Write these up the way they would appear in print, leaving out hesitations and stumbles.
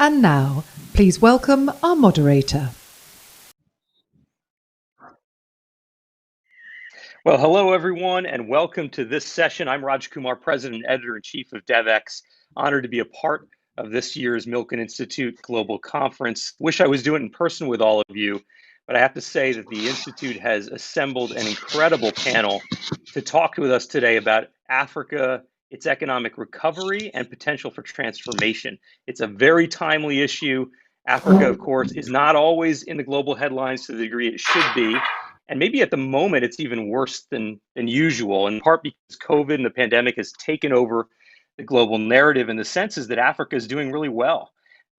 And now, please welcome our moderator. Well, hello, everyone, and welcome to this session. I'm Raj Kumar, President and Editor-in-Chief of DevX. Honored to be a part of this year's Milken Institute Global Conference. Wish I was doing it in person with all of you, but I have to say that the Institute has assembled an incredible panel to talk with us today about Africa, its economic recovery, and potential for transformation. It's a very timely issue. Africa, of course, is not always in the global headlines to the degree it should be. And maybe at the moment, it's even worse than usual, in part because COVID and the pandemic has taken over the global narrative. And the sense is that Africa is doing really well,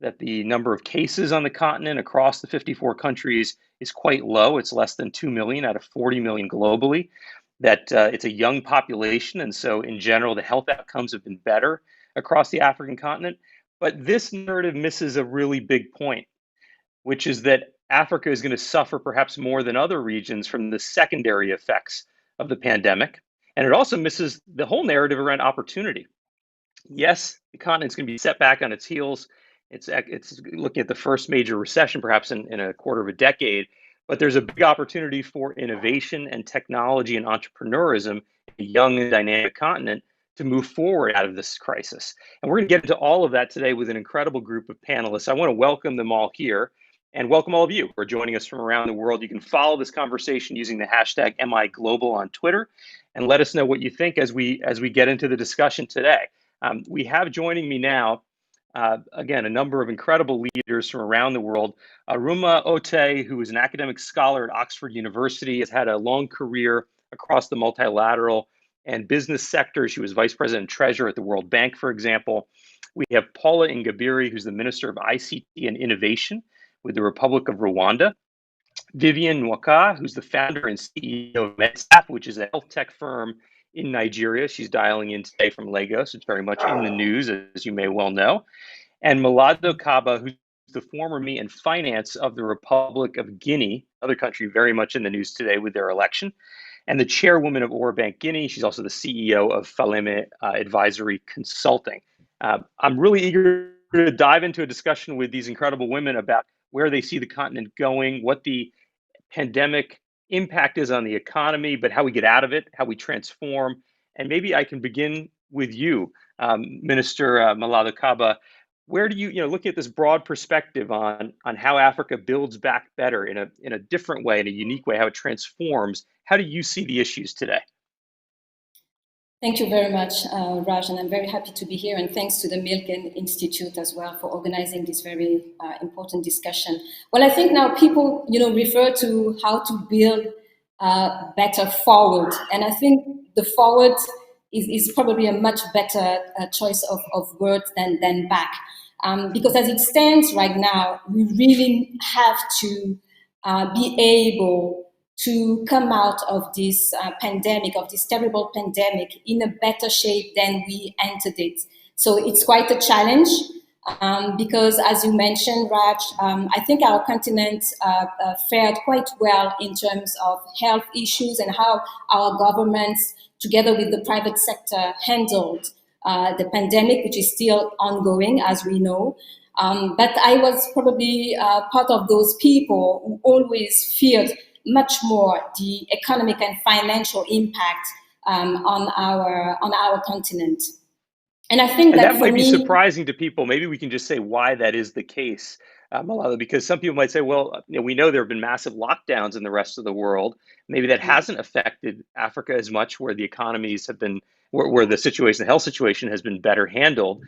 that the number of cases on the continent across the 54 countries is quite low. It's less than 2 million out of 40 million globally, that it's a young population. And so in general, the health outcomes have been better across the African continent. But this narrative misses a really big point, which is that Africa is going to suffer perhaps more than other regions from the secondary effects of the pandemic. And it also misses the whole narrative around opportunity. Yes, the continent's going to be set back on its heels. It's looking at the first major recession, perhaps in a quarter of a decade. But there's a big opportunity for innovation and technology and entrepreneurism in a young and dynamic continent to move forward out of this crisis. And we're going to get into all of that today with an incredible group of panelists. I want to welcome them all here and welcome all of you who are joining us from around the world. You can follow this conversation using the hashtag MIGlobal on Twitter and let us know what you think as we get into the discussion today. We have joining me now, again, a number of incredible leaders from around the world. Aruma Ote, who is an academic scholar at Oxford University, has had a long career across the multilateral and business sector. She was vice president and treasurer at the World Bank, for example. We have Paula Ingabire, who's the Minister of ICT and Innovation with the Republic of Rwanda. Vivian Nwaka, who's the founder and CEO of MedStaff, which is a health tech firm in Nigeria. She's dialing in today from Lagos. It's very much in the news, as you may well know. And Malado Kaba, who's the former minister in finance of the Republic of Guinea, another country very much in the news today with their election, and the chairwoman of Bank Guinea. She's also the CEO of Faleme Advisory Consulting. I'm really eager to dive into a discussion with these incredible women about where they see the continent going, what the pandemic impact is on the economy, but how we get out of it, how we transform. And maybe I can begin with you, Minister Malado Kaba. Where do you look at this broad perspective on how Africa builds back better in a different way, in a unique way, how it transforms? How do you see the issues today? Thank you very much, Raj, and I'm very happy to be here. And thanks to the Milken Institute as well for organizing this very important discussion. Well, I think now people, refer to how to build better forward, and I think the forward is probably a much better choice of words than back, because as it stands right now, we really have to be able to come out of this pandemic, of this terrible pandemic, in a better shape than we entered it. So it's quite a challenge because, as you mentioned, Raj, I think our continent fared quite well in terms of health issues and how our governments, together with the private sector, handled the pandemic, which is still ongoing, as we know. But I was probably part of those people who always feared much more the economic and financial impact on our continent. And I think that might be surprising to people. Maybe we can just say why that is the case, Malala, because some people might say, well, we know there have been massive lockdowns in the rest of the world. Maybe that hasn't affected Africa as much, where the economies have been, where the situation, the health situation has been better handled.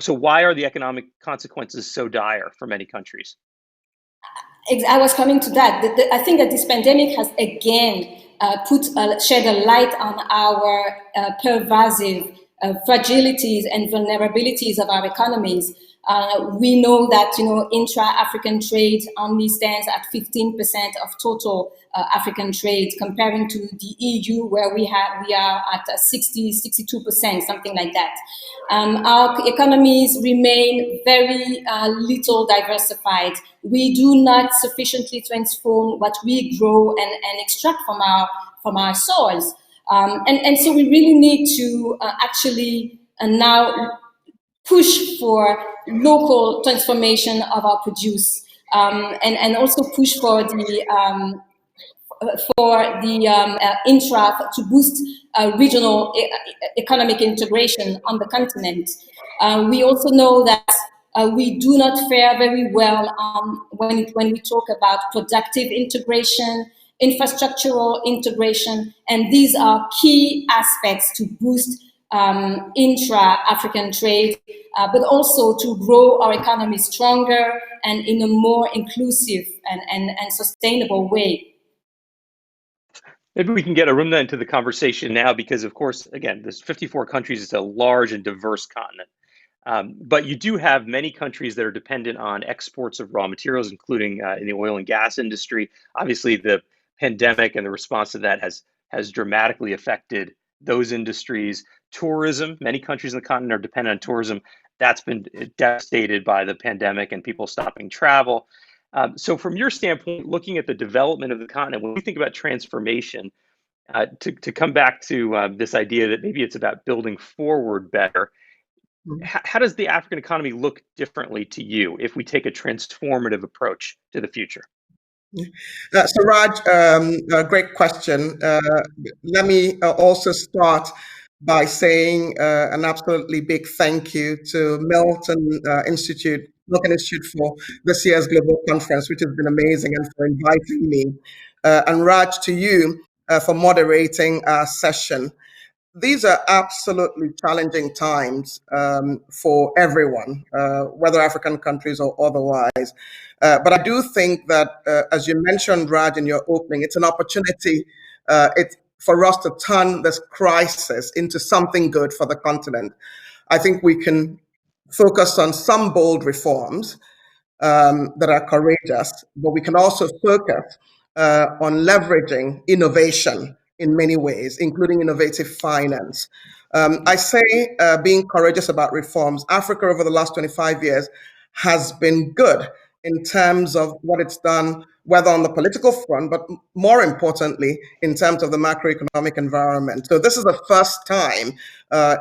So why are the economic consequences so dire for many countries? I was coming to that. I think that this pandemic has again shed a light on our pervasive fragilities and vulnerabilities of our economies. We know that intra-African trade only stands at 15% of total African trade, comparing to the EU, where we are at 60, 62%, something like that. Our economies remain very little diversified. We do not sufficiently transform what we grow and extract from our soils. And so we really need to actually now push for local transformation of our produce, and also push for the intra to boost regional economic integration on the continent. We also know that we do not fare very well when we talk about productive integration, infrastructural integration, and these are key aspects to boost intra-African trade, but also to grow our economy stronger and in a more inclusive and sustainable way. Maybe we can get Arumna into the conversation now because, of course, again, there's 54 countries. It's a large and diverse continent. But you do have many countries that are dependent on exports of raw materials, including in the oil and gas industry. Obviously, the pandemic and the response to that has dramatically affected those industries. Tourism, many countries in the continent are dependent on tourism. That's been devastated by the pandemic and people stopping travel. So from your standpoint, looking at the development of the continent, when we think about transformation, to come back to this idea that maybe it's about building forward better, how does the African economy look differently to you if we take a transformative approach to the future? So Raj, great question. Let me also start by saying an absolutely big thank you to Milken Institute for this year's global conference, which has been amazing, and for inviting me. And Raj, to you for moderating our session. These are absolutely challenging times for everyone, whether African countries or otherwise. But I do think that, as you mentioned, Raj, in your opening, it's an opportunity for us to turn this crisis into something good for the continent. I think we can focus on some bold reforms that are courageous, but we can also focus on leveraging innovation in many ways, including innovative finance. I say being courageous about reforms. Africa over the last 25 years has been good in terms of what it's done, whether on the political front, but more importantly, in terms of the macroeconomic environment. So this is the first time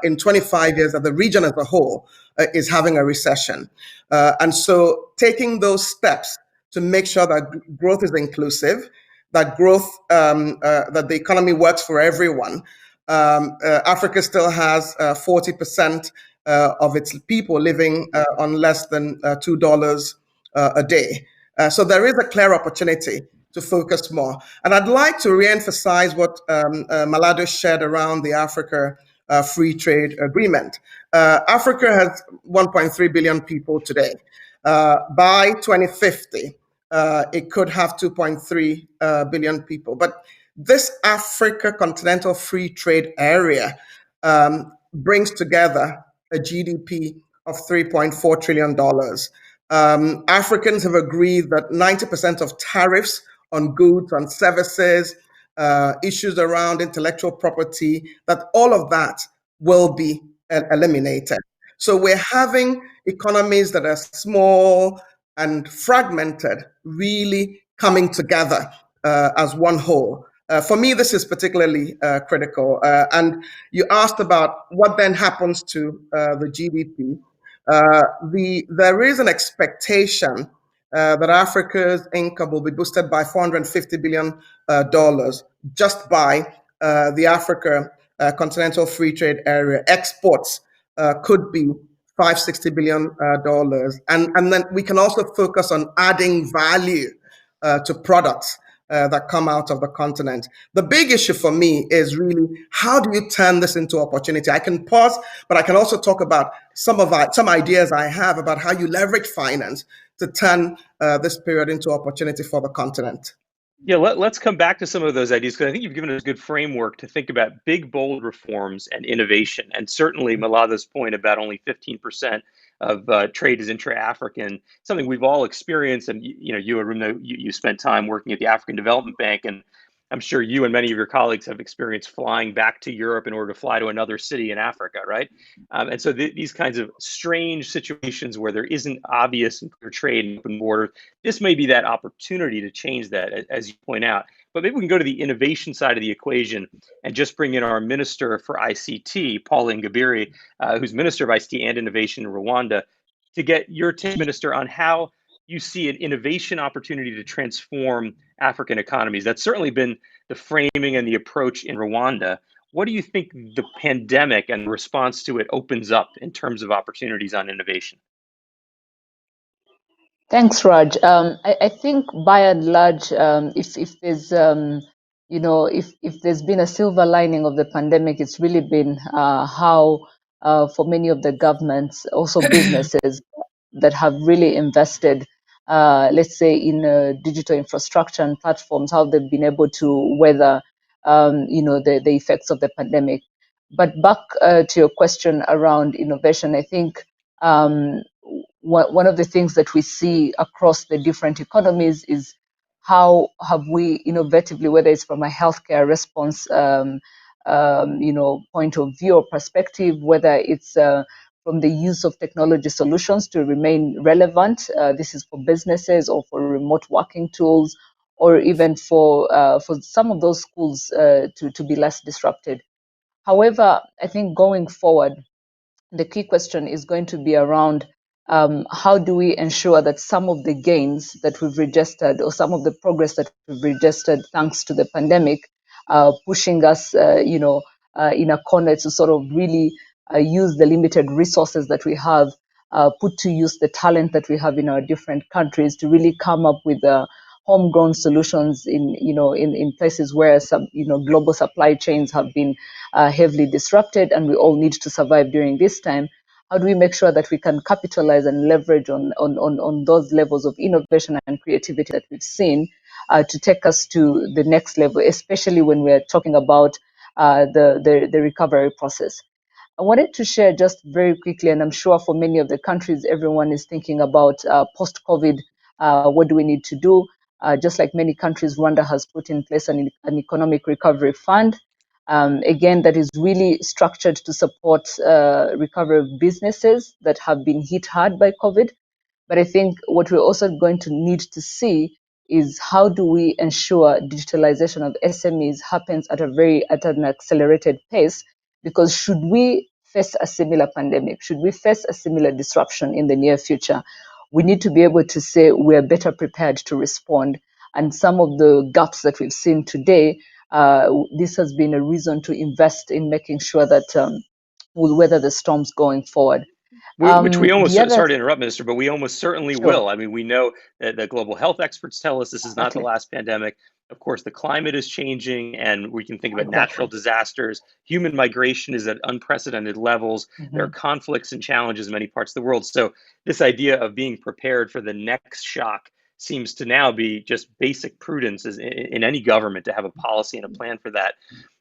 in 25 years that the region as a whole is having a recession. And so taking those steps to make sure that growth is inclusive, that that the economy works for everyone. Africa still has 40% of its people living on less than $2 a day. So there is a clear opportunity to focus more. And I'd like to reemphasize what Malado shared around the Africa Free Trade Agreement. Africa has 1.3 billion people today. By 2050, it could have 2.3 billion people. But this Africa Continental Free Trade Area brings together a GDP of $3.4 trillion. Africans have agreed that 90% of tariffs on goods, on services, issues around intellectual property, that all of that will be eliminated. So we're having economies that are small and fragmented really coming together as one whole. For me, this is particularly critical. And you asked about what then happens to the GDP. There is an expectation that Africa's income will be boosted by $450 billion just by the Africa Continental Free Trade Area. Exports could be $560 billion. And then we can also focus on adding value to products that come out of the continent. The big issue for me is really, how do you turn this into opportunity? I can pause, but I can also talk about some ideas I have about how you leverage finance to turn this period into opportunity for the continent. Yeah, let's come back to some of those ideas, because I think you've given us a good framework to think about big, bold reforms and innovation. And certainly Malado's point about only 15% of trade is intra-African, something we've all experienced. And you, Arumna, you spent time working at the African Development Bank, and I'm sure you and many of your colleagues have experienced flying back to Europe in order to fly to another city in Africa, right? And so these kinds of strange situations where there isn't obvious and clear trade and open border, this may be that opportunity to change that, as you point out. But maybe we can go to the innovation side of the equation and just bring in our Minister for ICT, Paul Ingabire, who's Minister of ICT and Innovation in Rwanda, to get your take, Minister, on how you see an innovation opportunity to transform African economies. That's certainly been the framing and the approach in Rwanda. What do you think the pandemic and the response to it opens up in terms of opportunities on innovation? Thanks, Raj. I think by and large, if there's if there's been a silver lining of the pandemic, it's really been how for many of the governments, also businesses that have really invested, let's say, in digital infrastructure and platforms, how they've been able to weather, the effects of the pandemic. But back to your question around innovation, I think one of the things that we see across the different economies is how have we innovatively, whether it's from a healthcare response, point of view or perspective, whether it's from the use of technology solutions to remain relevant. This is for businesses or for remote working tools, or even for some of those schools to be less disrupted. However, I think going forward, the key question is going to be around how do we ensure that some of the gains that we've registered or some of the progress that we've registered thanks to the pandemic, pushing us, in a corner to sort of really use the limited resources that we have, put to use the talent that we have in our different countries to really come up with homegrown solutions in places where some global supply chains have been heavily disrupted, and we all need to survive during this time. How do we make sure that we can capitalize and leverage on those levels of innovation and creativity that we've seen to take us to the next level, especially when we're talking about the recovery process? I wanted to share just very quickly, and I'm sure for many of the countries, everyone is thinking about post-COVID, what do we need to do? Just like many countries, Rwanda has put in place an economic recovery fund. Again, that is really structured to support recovery of businesses that have been hit hard by COVID. But I think what we're also going to need to see is how do we ensure digitalization of SMEs happens at an accelerated pace? Because should we face a similar pandemic, should we face a similar disruption in the near future, we need to be able to say we're better prepared to respond. And some of the gaps that we've seen today, this has been a reason to invest in making sure that we'll weather the storms going forward. Which we almost, sorry to interrupt, Minister, but we almost certainly will. I mean, we know that the global health experts tell us this is not the last pandemic. Of course, the climate is changing, and we can think about natural disasters. Human migration is at unprecedented levels. There are conflicts and challenges in many parts of the world. So this idea of being prepared for the next shock seems to now be just basic prudence in any government to have a policy and a plan for that.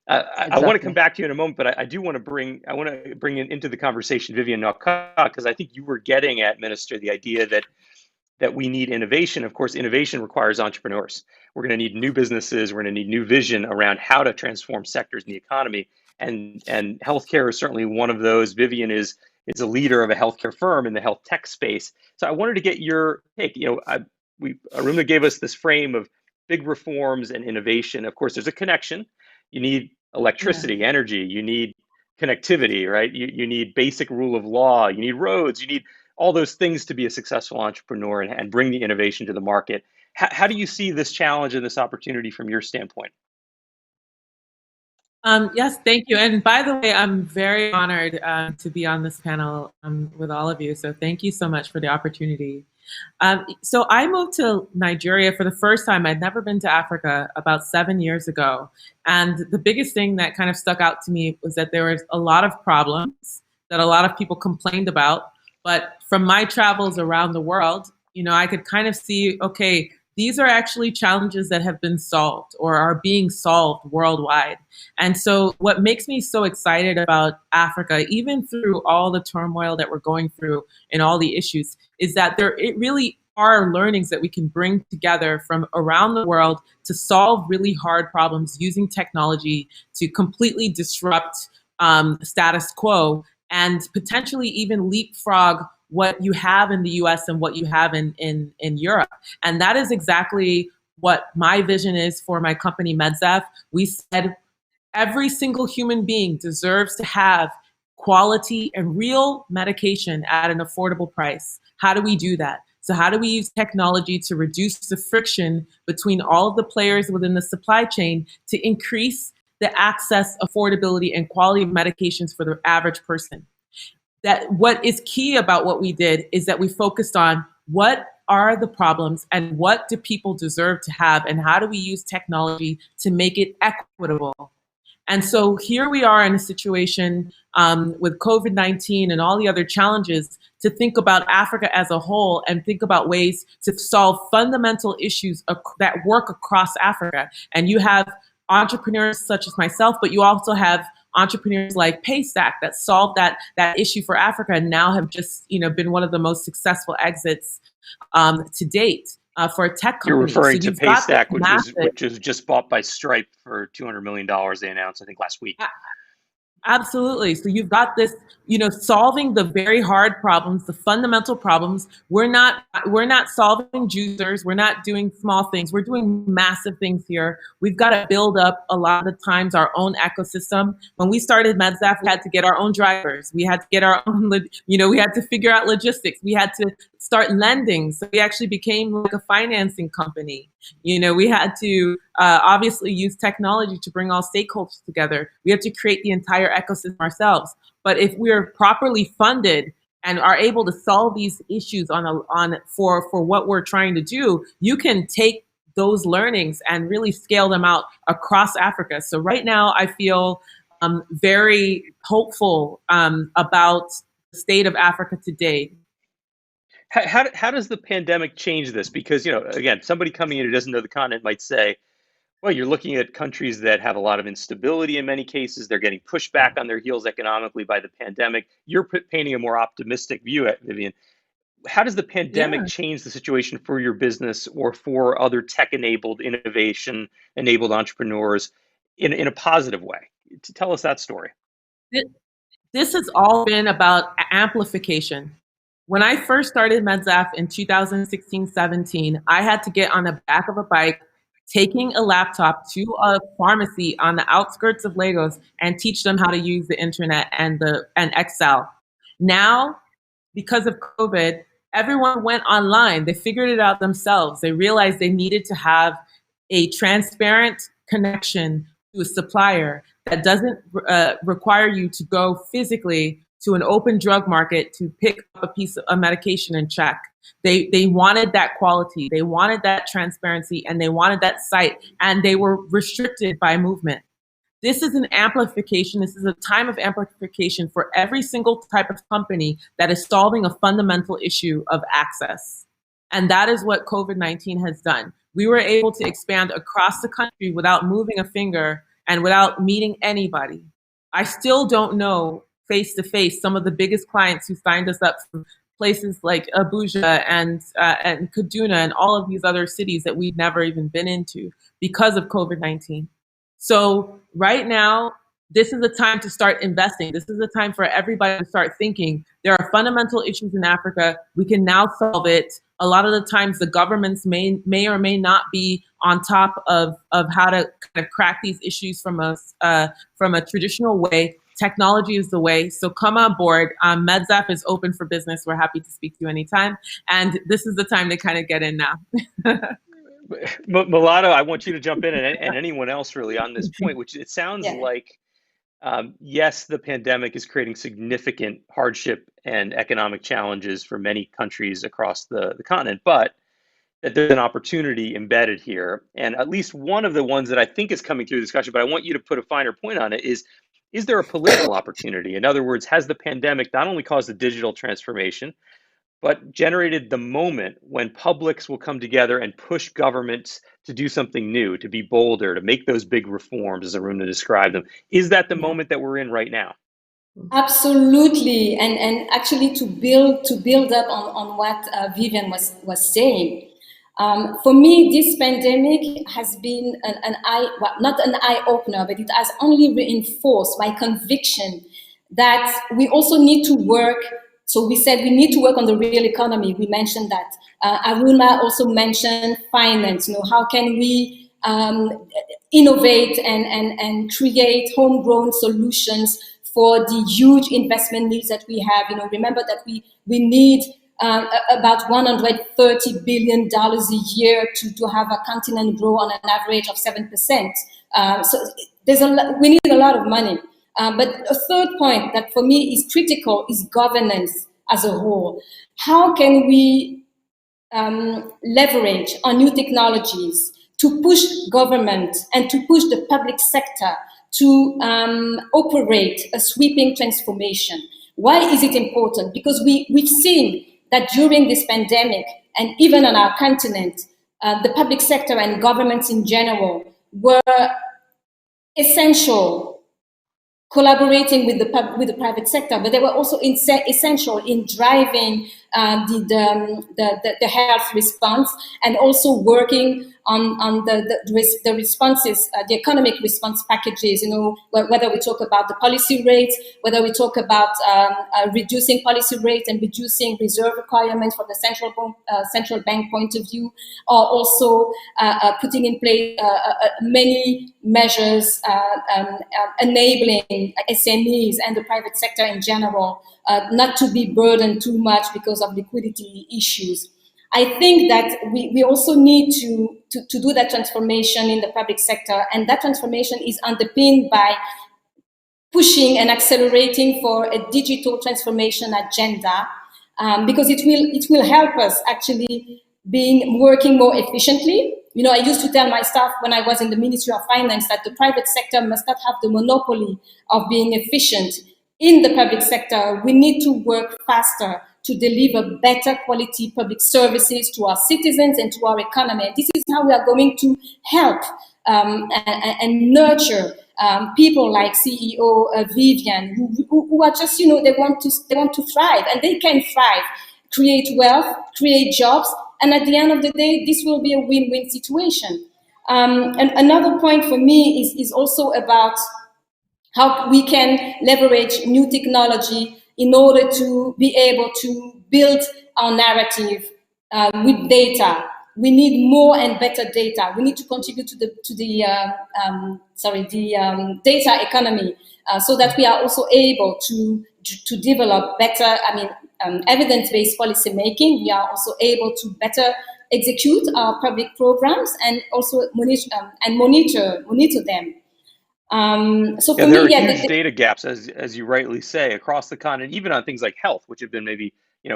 I want to come back to you in a moment, but I do want to bring into the conversation Vivian Nakah, because I think you were getting at, Minister, the idea that we need innovation. Of course, innovation requires entrepreneurs. We're going to need new businesses. We're going to need new vision around how to transform sectors in the economy, and healthcare is certainly one of those. Vivian is a leader of a healthcare firm in the health tech space. So I wanted to get your take. Aruna gave us this frame of big reforms and innovation. Of course, there's a connection. You need electricity, energy, you need connectivity, right? You need basic rule of law, you need roads, you need all those things to be a successful entrepreneur and bring the innovation to the market. How do you see this challenge and this opportunity from your standpoint? Yes, thank you. And by the way, I'm very honored to be on this panel with all of you. So thank you so much for the opportunity. So I moved to Nigeria for the first time. I'd never been to Africa about 7 years ago. And the biggest thing that kind of stuck out to me was that there was a lot of problems that a lot of people complained about. But from my travels around the world, I could kind of see, okay, these are actually challenges that have been solved or are being solved worldwide. And so what makes me so excited about Africa, even through all the turmoil that we're going through and all the issues, is that it really are learnings that we can bring together from around the world to solve really hard problems using technology to completely disrupt status quo and potentially even leapfrog what you have in the US and what you have in Europe. And that is exactly what my vision is for my company, MedZaf. We said every single human being deserves to have quality and real medication at an affordable price. How do we do that? So how do we use technology to reduce the friction between all of the players within the supply chain to increase the access, affordability, and quality of medications for the average person? That what is key about what we did is that we focused on what are the problems and what do people deserve to have, and how do we use technology to make it equitable? And so here we are in a situation with COVID-19 and all the other challenges to think about Africa as a whole and think about ways to solve fundamental issues that work across Africa. And you have entrepreneurs such as myself, but you also have entrepreneurs like Paystack that solved that issue for Africa and now have just been one of the most successful exits to date. For a tech company. You're referring to Paystack, which was just bought by Stripe for $200 million, they announced, I think, last week. Absolutely. So you've got this, solving the very hard problems, the fundamental problems. We're not solving juicers. We're not doing small things. We're doing massive things here. We've got to build up a lot of the times our own ecosystem. When we started MedZaf, we had to get our own drivers. We had to get our own, we had to figure out logistics. We had to start lending. So we actually became like a financing company. We had to obviously use technology to bring all stakeholders together. We had to create the entire ecosystem ourselves. But if we're properly funded and are able to solve these issues for what we're trying to do, you can take those learnings and really scale them out across Africa. So right now, I feel very hopeful about the state of Africa today. How does the pandemic change this? Because, again, somebody coming in who doesn't know the continent might say, well, you're looking at countries that have a lot of instability in many cases. They're getting pushed back on their heels economically by the pandemic. You're painting a more optimistic view, Vivian. How does the pandemic change the situation for your business or for other tech-enabled, innovation-enabled entrepreneurs in a positive way? Tell us that story. This has all been about amplification. When I first started MedZaf in 2016-17, I had to get on the back of a bike, taking a laptop to a pharmacy on the outskirts of Lagos and teach them how to use the internet and Excel. Now, because of COVID, everyone went online. They figured it out themselves. They realized they needed to have a transparent connection to a supplier that doesn't require you to go physically to an open drug market to pick up a piece of medication and check. They wanted that quality, they wanted that transparency, and they wanted that site, and they were restricted by movement. This is an amplification. This is a time of amplification for every single type of company that is solving a fundamental issue of access. And that is what COVID-19 has done. We were able to expand across the country without moving a finger and without meeting anybody. I still don't know face to face some of the biggest clients who signed us up from places like Abuja and Kaduna and all of these other cities that we've never even been into because of COVID-19. So right now, this is the time to start investing. This is the time for everybody to start thinking. There are fundamental issues in Africa. We can now solve it. A lot of the times the governments may or may not be on top of how to kind of crack these issues from a traditional way. Technology is the way. So come on board. MedZaf is open for business. We're happy to speak to you anytime. And this is the time to kind of get in now. Mulatto, I want you to jump in and anyone else really on this point, which it sounds like, yes, the pandemic is creating significant hardship and economic challenges for many countries across the continent, but that there's an opportunity embedded here. And at least one of the ones that I think is coming through the discussion, but I want you to put a finer point on it, is there a political opportunity? In other words, has the pandemic not only caused a digital transformation, but generated the moment when publics will come together and push governments to do something new, to be bolder, to make those big reforms, as Aruna described them? Is that the moment that we're in right now? Absolutely, and actually to build up on what Vivian was saying. For me, this pandemic has been not an eye-opener, but it has only reinforced my conviction that we also need to work So we said we need to work on the real economy. We mentioned that. Aruna also mentioned finance. How can we innovate and create homegrown solutions for the huge investment needs that we have? Remember that we need about $130 billion a year to have a continent grow on an average of 7%. So we need a lot of money. But a third point that for me is critical is governance as a whole. How can we leverage on new technologies to push government and to push the public sector to operate a sweeping transformation? Why is it important? Because we've seen that during this pandemic, and even on our continent, the public sector and governments in general were essential, collaborating with the private sector, but they were also essential in driving the health response, and also working on the responses, the economic response packages. Whether we talk about the policy rates, whether we talk about reducing policy rates and reducing reserve requirements from the central bank point of view, or also putting in place many measures enabling SMEs and the private sector in general not to be burdened too much because of liquidity issues. I think that we also need to do that transformation in the public sector, and that transformation is underpinned by pushing and accelerating for a digital transformation agenda, because it will help us actually working more efficiently. I used to tell my staff when I was in the Ministry of Finance that the private sector must not have the monopoly of being efficient. In the public sector, we need to work faster to deliver better quality public services to our citizens and to our economy. This is how we are going to help and nurture people like CEO Vivian, who are just, they want to thrive, and they can thrive, create wealth, create jobs, and at the end of the day, this will be a win-win situation. And another point for me is also about how we can leverage new technology in order to be able to build our narrative with data. We need more and better data. We need to contribute to the data economy, so that we are also able to develop better, evidence-based policy making. We are also able to better execute our public programs and also monitor them. So for there me, are huge data gaps, as you rightly say, across the continent, even on things like health, which have been maybe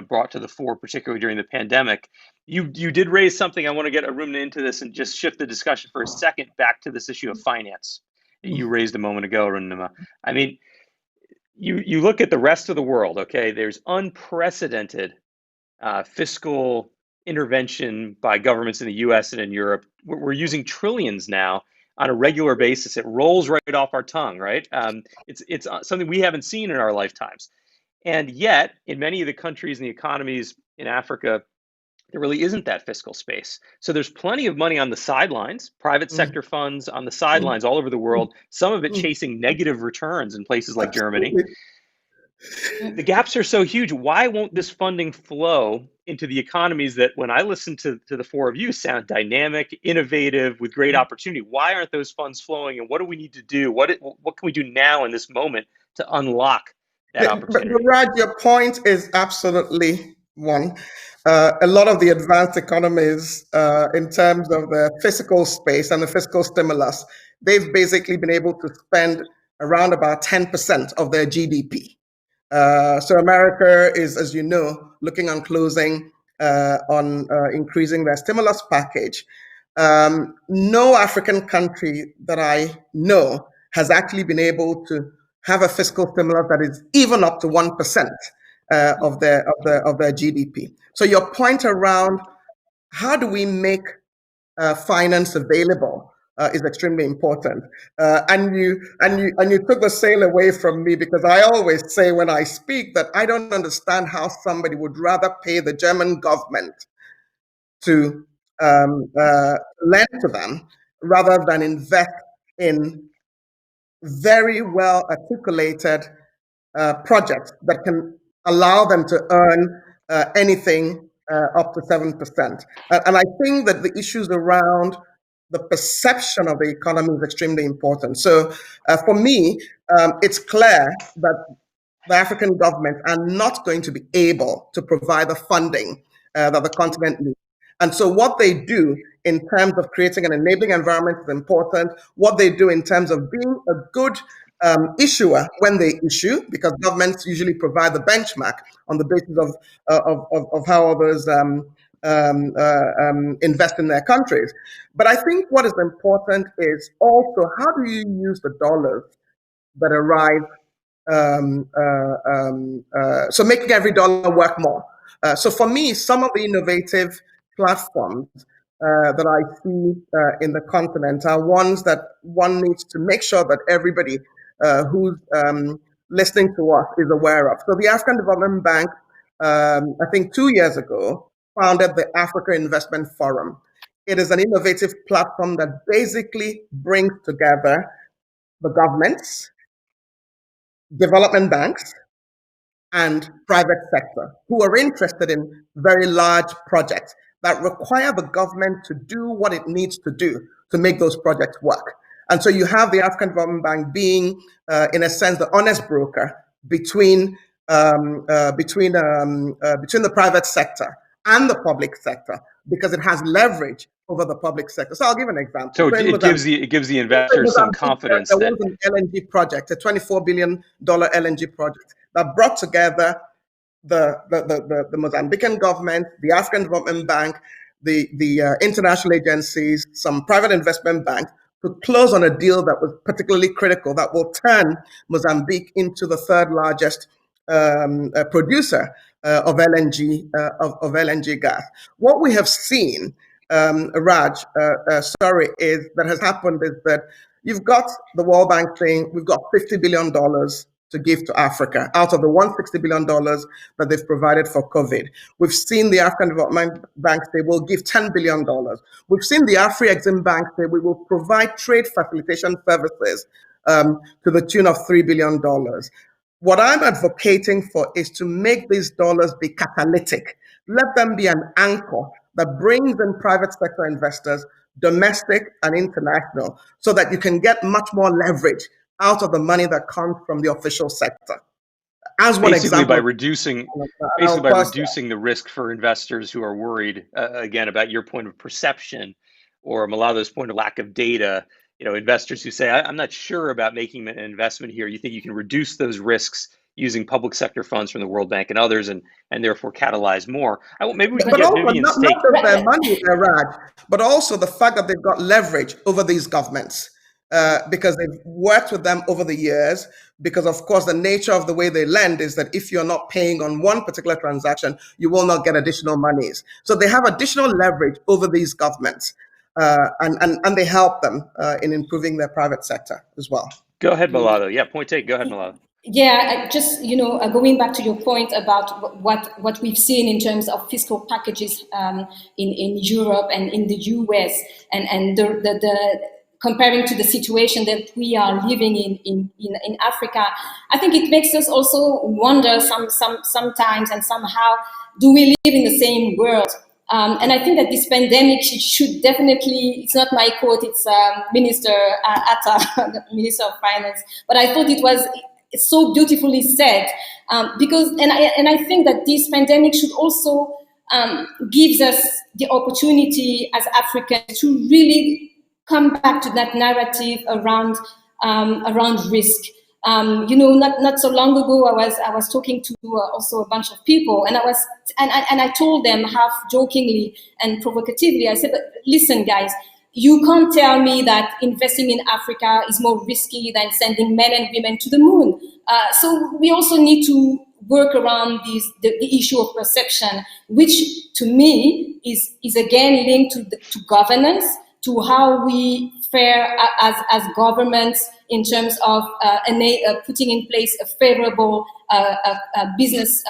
brought to the fore, particularly during the pandemic. You did raise something. I want to get Aruna into this and just shift the discussion for a second back to this issue of finance that you raised a moment ago, Aruna. I mean, you look at the rest of the world. Okay, there's unprecedented fiscal intervention by governments in the U.S. and in Europe. We're using trillions now on a regular basis. It rolls right off our tongue, right? It's something we haven't seen in our lifetimes. And yet, in many of the countries and the economies in Africa, there really isn't that fiscal space. So there's plenty of money on the sidelines, private sector funds on the sidelines all over the world, some of it chasing negative returns in places like Germany. The gaps are so huge. Why won't this funding flow into the economies that, when I listen to the four of you, sound dynamic, innovative, with great opportunity? Why aren't those funds flowing, and what do we need to do? What can we do now in this moment to unlock that opportunity? But Raj, your point is absolutely one. A lot of the advanced economies, in terms of the fiscal space and the fiscal stimulus, they've basically been able to spend around about 10% of their GDP. So America is, as you know, looking on closing on increasing their stimulus package. No African country that I know has actually been able to have a fiscal stimulus that is even up to 1% of their GDP. So your point around how do we make finance available is extremely important. And you took the sail away from me, because I always say when I speak that I don't understand how somebody would rather pay the German government to lend to them rather than invest in very well articulated projects that can allow them to earn anything up to 7%. And I think that the issues around the perception of the economy is extremely important. So for me, it's clear that the African governments are not going to be able to provide the funding that the continent needs. And so what they do in terms of creating an enabling environment is important. What they do in terms of being a good issuer when they issue, because governments usually provide the benchmark on the basis of how others invest in their countries. But I think what is important is also how do you use the dollars that arrive, so making every dollar work more. So for me, some of the innovative platforms that I see in the continent are ones that one needs to make sure that everybody who's listening to us is aware of. So the African Development Bank, I think 2 years ago, founded the Africa Investment Forum. It is an innovative platform that basically brings together the governments, development banks, and private sector who are interested in very large projects that require the government to do what it needs to do to make those projects work. And so you have the African Development Bank being, in a sense, the honest broker between the private sector and the public sector, because it has leverage over the public sector. So I'll give an example. So it gives the investors some confidence. There was an LNG project, a $24 billion LNG project that brought together the Mozambican government, the African Development Bank, the international agencies, some private investment banks, to close on a deal that was particularly critical that will turn Mozambique into the third largest producer of LNG gas. What we have seen, Raj, that has happened is that you've got the World Bank saying we've got $50 billion to give to Africa out of the $160 billion that they've provided for COVID. We've seen the African Development Bank say we'll give $10 billion. We've seen the Afri-Exim Bank say we will provide trade facilitation services to the tune of $3 billion. What I'm advocating for is to make these dollars be catalytic. Let them be an anchor that brings in private sector investors, domestic and international, so that you can get much more leverage out of the money that comes from the official sector. As one example, by reducing the risk for investors who are worried, again, about your point of perception or Malado's point of lack of data. Investors who say, I'm not sure about making an investment here. You think you can reduce those risks using public sector funds from the World Bank and others, and therefore catalyze more. Maybe we can get Vivian Stake. Not just their money, Raj, but also the fact that they've got leverage over these governments. Because they've worked with them over the years, because of course the nature of the way they lend is that if you're not paying on one particular transaction, you will not get additional monies. So they have additional leverage over these governments, and they help them in improving their private sector as well. Go ahead, Malado. Yeah, point take. Go ahead, Malado. Yeah, just going back to your point about what we've seen in terms of fiscal packages in Europe and in the US, and the comparing to the situation that we are living in Africa, I think it makes us also wonder sometimes and somehow, do we live in the same world? And I think that this pandemic should definitely, it's not my quote, it's Minister Atta, the Minister of Finance, but I thought it was so beautifully said, because I think that this pandemic should also gives us the opportunity as Africans to really come back to that narrative around risk. Not so long ago, I was talking to also a bunch of people, and I told them half jokingly and provocatively, I said, listen, guys, you can't tell me that investing in Africa is more risky than sending men and women to the moon. So we also need to work around the issue of perception, which to me is again linked to governance, to how we fare as governments in terms of putting in place a favorable business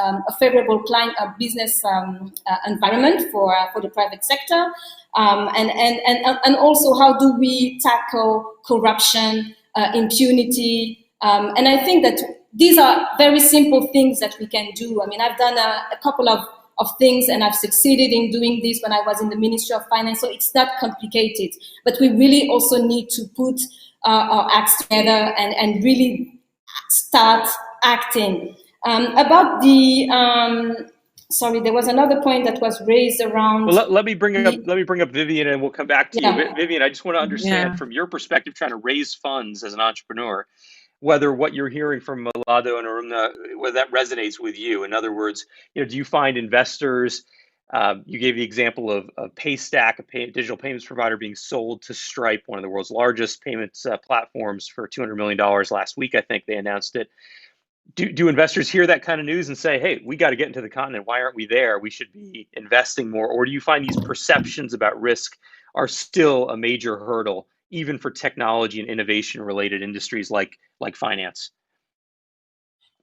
environment for the private sector, and also how do we tackle corruption, impunity, and I think that these are very simple things that we can do. I mean, I've done a couple of things, and I've succeeded in doing this when I was in the Ministry of Finance, so it's not complicated. But we really also need to put our acts together and really start acting. About the sorry, there was another point that was raised around. Well, let me bring up Vivian, and we'll come back to you. Vivian, I just want to understand from your perspective, trying to raise funds as an entrepreneur, whether what you're hearing from Milado and Aruna, whether that resonates with you. In other words, do you find investors? You gave the example of Paystack, a digital payments provider, being sold to Stripe, one of the world's largest payments platforms, for $200 million last week. I think they announced it. Do investors hear that kind of news and say, hey, we got to get into the continent. Why aren't we there? We should be investing more. Or do you find these perceptions about risk are still a major hurdle, even for technology and innovation related industries like finance?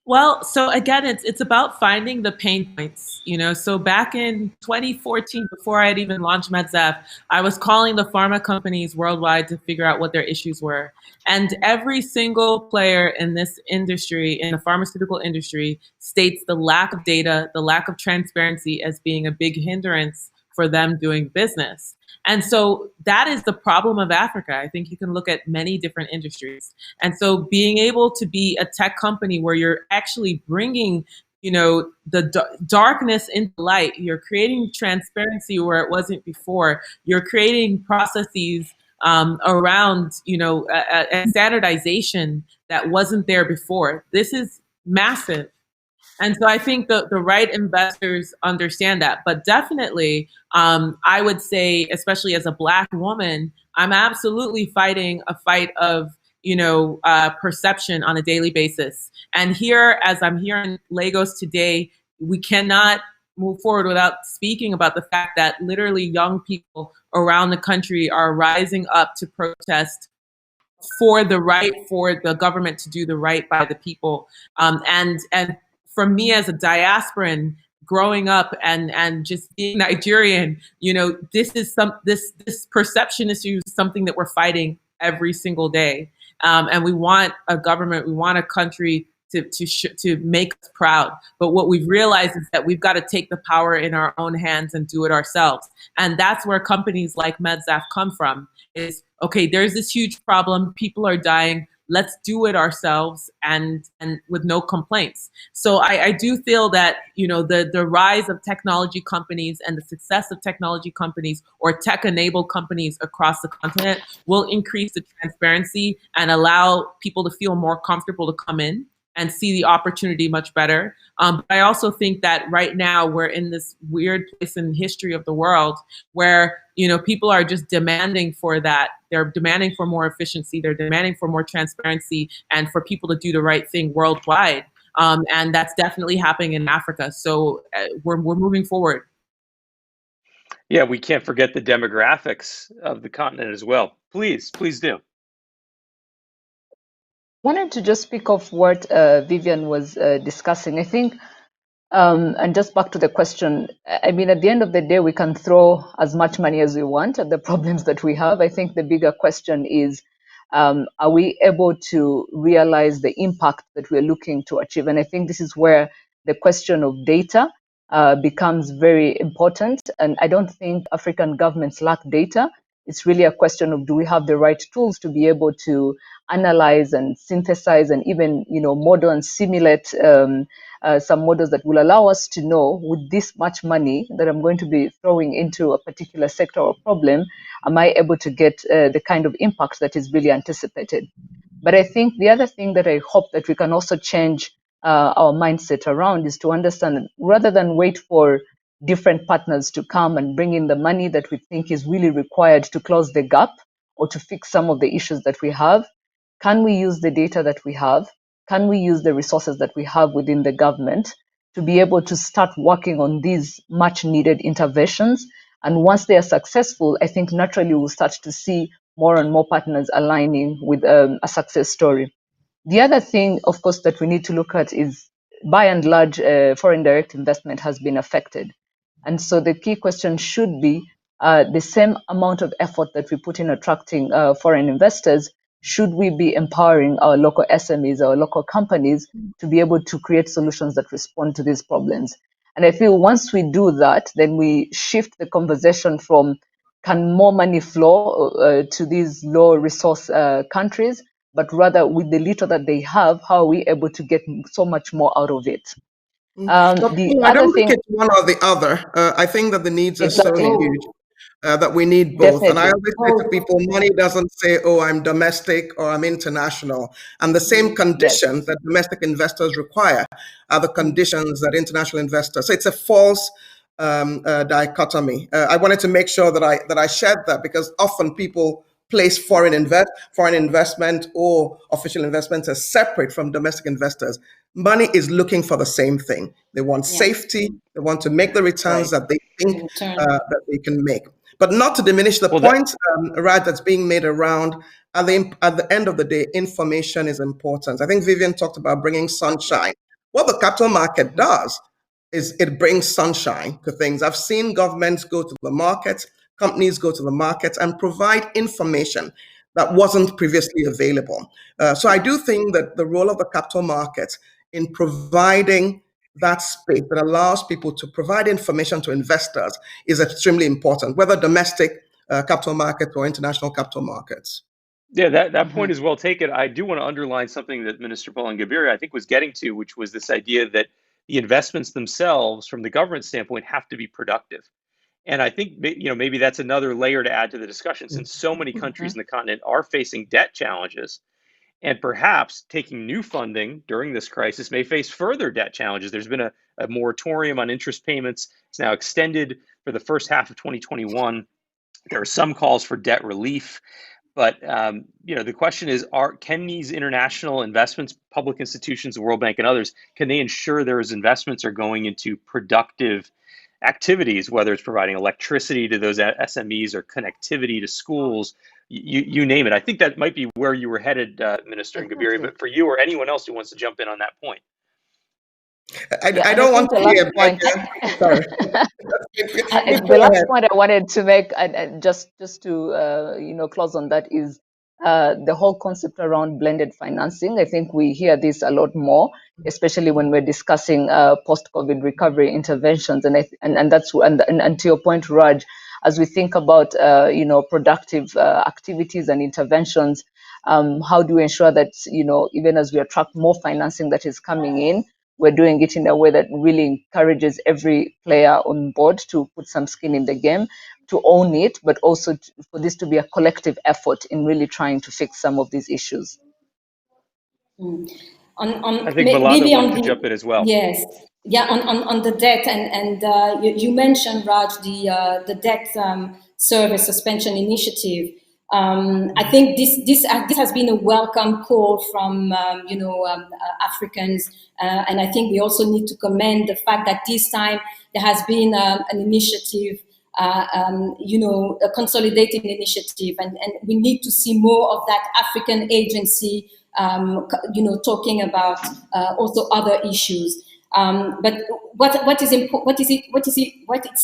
Well, so again, it's about finding the pain points, So back in 2014, before I had even launched MedZef, I was calling the pharma companies worldwide to figure out what their issues were. And every single player in this industry, in the pharmaceutical industry, states the lack of data, the lack of transparency as being a big hindrance for them doing business. And so that is the problem of Africa. I think you can look at many different industries. And so being able to be a tech company where you're actually bringing, the darkness into light, you're creating transparency where it wasn't before, you're creating processes around, a standardization that wasn't there before. This is massive. And so I think the right investors understand that. But definitely, I would say, especially as a Black woman, I'm absolutely fighting a fight of, perception on a daily basis. And here, as I'm here in Lagos today, we cannot move forward without speaking about the fact that literally young people around the country are rising up to protest for the right for the government to do the right by the people. And for me as a diasporan growing up and just being Nigerian, this is this perception issue is something that we're fighting every single day. And we want a government, we want a country to make us proud. But what we've realized is that we've got to take the power in our own hands and do it ourselves. And that's where companies like MedZef come from, is, okay, there's this huge problem, people are dying, let's do it ourselves and with no complaints. So I do feel that, the rise of technology companies and the success of technology companies or tech-enabled companies across the continent will increase the transparency and allow people to feel more comfortable to come in and see the opportunity much better. But I also think that right now we're in this weird place in history of the world where, people are just demanding for that. They're demanding for more efficiency. They're demanding for more transparency and for people to do the right thing worldwide. And that's definitely happening in Africa. So we're moving forward. Yeah, we can't forget the demographics of the continent as well. Please do. Wanted to just pick off what Vivian was discussing. I think, and just back to the question, I mean, at the end of the day, we can throw as much money as we want at the problems that we have. I think the bigger question is, are we able to realize the impact that we're looking to achieve? And I think this is where the question of data becomes very important. And I don't think African governments lack data. It's really a question of, do we have the right tools to be able to analyze and synthesize and even, model and simulate some models that will allow us to know, with this much money that I'm going to be throwing into a particular sector or problem, am I able to get the kind of impact that is really anticipated? But I think the other thing that I hope that we can also change our mindset around is to understand, rather than wait for different partners to come and bring in the money that we think is really required to close the gap or to fix some of the issues that we have, can we use the data that we have? Can we use the resources that we have within the government to be able to start working on these much needed interventions? And once they are successful, I think naturally we'll start to see more and more partners aligning with a success story. The other thing, of course, that we need to look at is, by and large, foreign direct investment has been affected. And so the key question should be the same amount of effort that we put in attracting foreign investors, should we be empowering our local SMEs, our local companies, to be able to create solutions that respond to these problems? And I feel once we do that, then we shift the conversation from can more money flow to these low resource countries, but rather with the little that they have, how are we able to get so much more out of it? The I other don't think thing, it's one or the other. I think that the needs are so exactly, huge that we need both. And I definitely. always say to people, money doesn't say, oh, I'm domestic or I'm international. And the same conditions that domestic investors require are the conditions that international investors. So it's a false dichotomy. I wanted to make sure that I shared that, because often people place foreign investment or official investments as separate from domestic investors. Money is looking for the same thing. They want safety. They want to make the returns that they think that they can make. But not to diminish the point, Raj, that's being made around, at the end of the day, information is important. I think Vivian talked about bringing sunshine. What the capital market does is it brings sunshine to things. I've seen governments go to the markets, companies go to the markets and provide information that wasn't previously available. So I do think that the role of the capital markets in providing that space that allows people to provide information to investors is extremely important, whether domestic capital markets or international capital markets. Yeah, that point is well taken. I do want to underline something that Minister Polengabiri, I think, was getting to, which was this idea that the investments themselves, from the government standpoint, have to be productive. And I think maybe that's another layer to add to the discussion, since so many countries in the continent are facing debt challenges, and perhaps taking new funding during this crisis may face further debt challenges. There's been a moratorium on interest payments. It's now extended for the first half of 2021. There are some calls for debt relief. But the question is, can these international investments, public institutions, the World Bank and others, can they ensure those investments are going into productive activities, whether it's providing electricity to those SMEs or connectivity to schools, you name it? I think that might be where you were headed, Minister Ngabire, but for you or anyone else who wants to jump in on that point. I don't want to hear. Sorry. The last point I wanted to make, just to close on that, is the whole concept around blended financing. I think we hear this a lot more, especially when we're discussing post-COVID recovery interventions, and to your point, Raj, as we think about productive activities and interventions, how do we ensure that even as we attract more financing that is coming in, we're doing it in a way that really encourages every player on board to put some skin in the game, to own it, but also for this to be a collective effort in really trying to fix some of these issues. I think Valada wanted to jump in as well. Yes. Yeah, on the debt, and you mentioned, Raj, the debt service suspension initiative. I think this has been a welcome call from Africans, and I think we also need to commend the fact that this time there has been an initiative, a consolidated initiative, and we need to see more of that African agency, talking about also other issues. But what is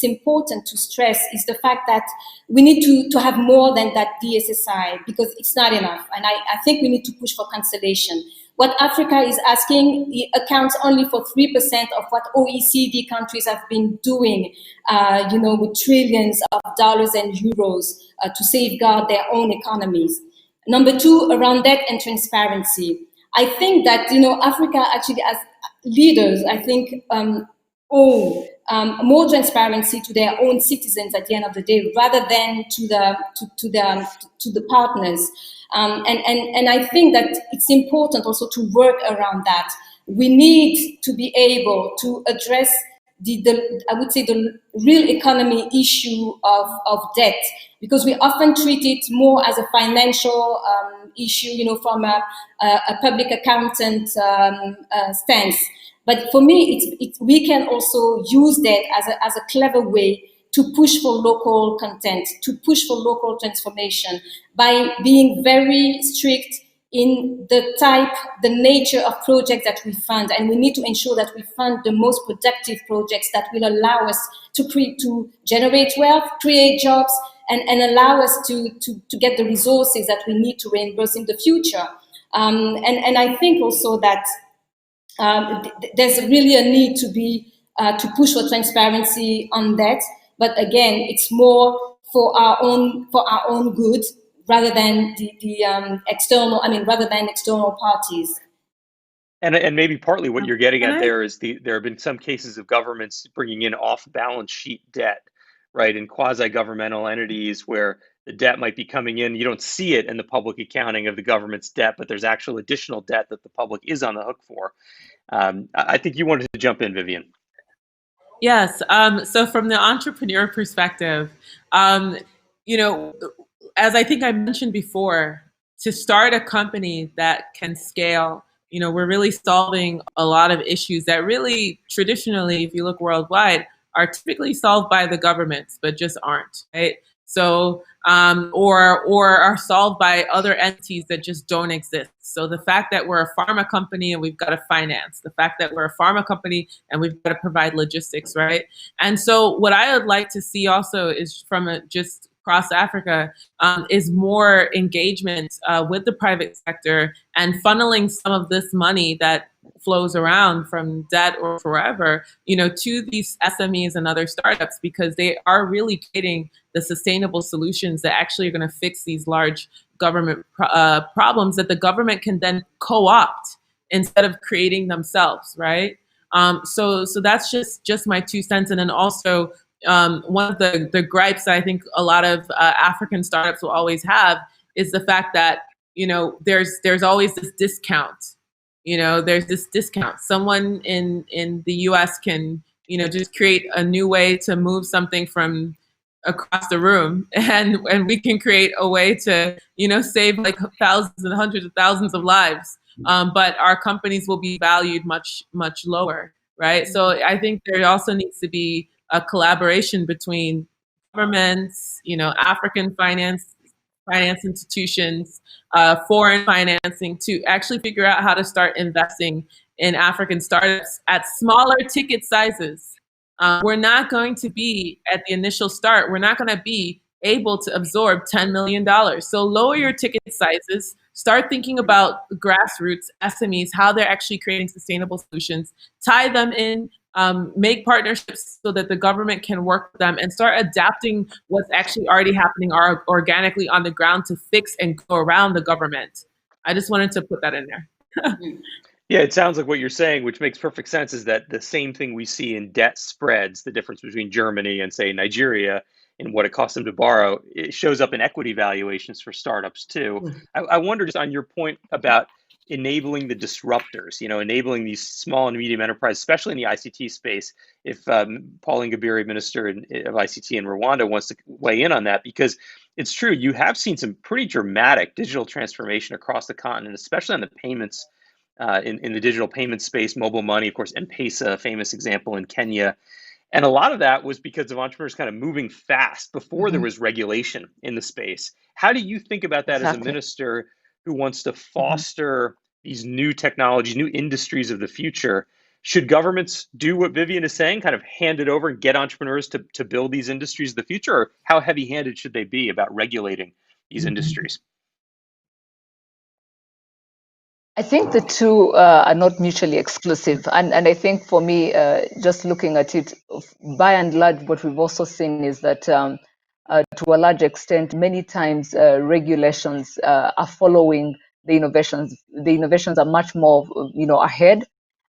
important to stress is the fact that we need to have more than that DSSI, because it's not enough, and I think we need to push for cancellation. What Africa is asking accounts only for 3% of what OECD countries have been doing, with trillions of dollars and euros to safeguard their own economies. Number two, around debt and transparency. I think that Africa actually, as leaders, I think, owe more transparency to their own citizens at the end of the day, rather than to the partners. And I think that it's important also to work around that. We need to be able to address the real economy issue of debt, because we often treat it more as a financial issue, from a public accountant stance. But for me, we can also use that as a clever way to push for local content, to push for local transformation, by being very strict in the nature of projects that we fund. And we need to ensure that we fund the most productive projects that will allow us to generate wealth, create jobs, and allow us to get the resources that we need to reimburse in the future. And I think also that there's really a need to push for transparency on that. But again, it's more for our own good rather than the external. I mean, rather than external parties. And maybe partly what you're getting at there is there have been some cases of governments bringing in off-balance sheet debt, right, in quasi-governmental entities where the debt might be coming in. You don't see it in the public accounting of the government's debt, but there's actual additional debt that the public is on the hook for. I think you wanted to jump in, Vivian. Yes. So from the entrepreneur perspective, you know, as I think I mentioned before, to start a company that can scale, you know, we're really solving a lot of issues that really traditionally, if you look worldwide, are typically solved by the governments, but just aren't, right? So, or are solved by other entities that just don't exist. So the fact that we're a pharma company and we've got to finance, the fact that we're a pharma company and we've got to provide logistics, right? And so what I would like to see also is from just across Africa is more engagement with the private sector and funneling some of this money that flows around from debt or forever, you know, to these SMEs and other startups, because they are really creating the sustainable solutions that actually are going to fix these large government problems that the government can then co-opt instead of creating themselves, right? So that's just my 2 cents. And then also one of the gripes that I think a lot of African startups will always have is the fact that, you know, there's always this discount. You know, there's this discount. Someone in the US can, you know, just create a new way to move something from across the room, and we can create a way to, you know, save like thousands and hundreds of thousands of lives. But our companies will be valued much lower, right? So I think there also needs to be a collaboration between governments, you know, African finance institutions, foreign financing, to actually figure out how to start investing in African startups at smaller ticket sizes. We're not going to be at the initial start, we're not going to be able to absorb $10 million. So lower your ticket sizes, start thinking about grassroots SMEs, how they're actually creating sustainable solutions, tie them in, make partnerships so that the government can work with them, and start adapting what's actually already happening organically on the ground to fix and go around the government. I just wanted to put that in there. Yeah, it sounds like what you're saying, which makes perfect sense, is that the same thing we see in debt spreads, the difference between Germany and, say, Nigeria, and what it costs them to borrow, it shows up in equity valuations for startups too. I wonder, just on your point about enabling the disruptors, you know, enabling these small and medium enterprises, especially in the ICT space, if Pauline Gabiri, Minister of ICT in Rwanda, wants to weigh in on that, because it's true, you have seen some pretty dramatic digital transformation across the continent, especially on the payments, in the digital payment space, mobile money, of course, M-Pesa, a famous example in Kenya. And a lot of that was because of entrepreneurs kind of moving fast before there was regulation in the space. How do you think about that as a minister who wants to foster these new technologies, new industries of the future? Should governments do what Vivian is saying, kind of hand it over and get entrepreneurs to build these industries of the future? Or how heavy-handed should they be about regulating these industries? I think the two are not mutually exclusive. And I think for me, just looking at it, by and large, what we've also seen is that to a large extent, many times regulations are following the innovations. The innovations are much more, you know, ahead.